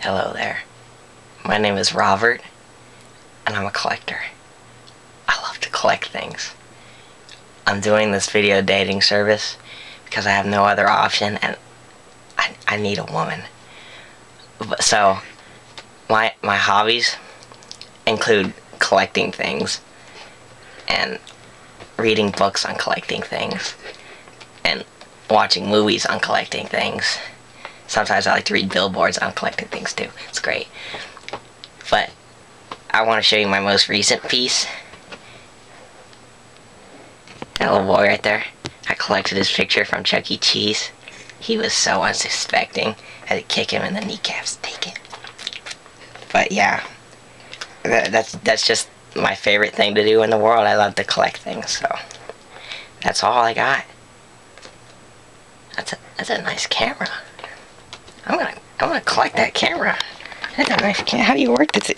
Hello there. My name is Robert, and I'm a collector. I love to collect things. I'm doing this video dating service because I have no other option, and I need a woman. So, my hobbies include collecting things, and reading books on collecting things, and watching movies on collecting things. Sometimes I like to read billboards on collecting things too. It's great. But I want to show you my most recent piece. That little boy right there. I collected his picture from Chuck E. Cheese. He was so unsuspecting. I had to kick him in the kneecaps to take it. But yeah, that's just my favorite thing to do in the world. I love to collect things, so that's all I got. That's a nice camera. I'm gonna collect that camera. That's a nice camera. How do you work this?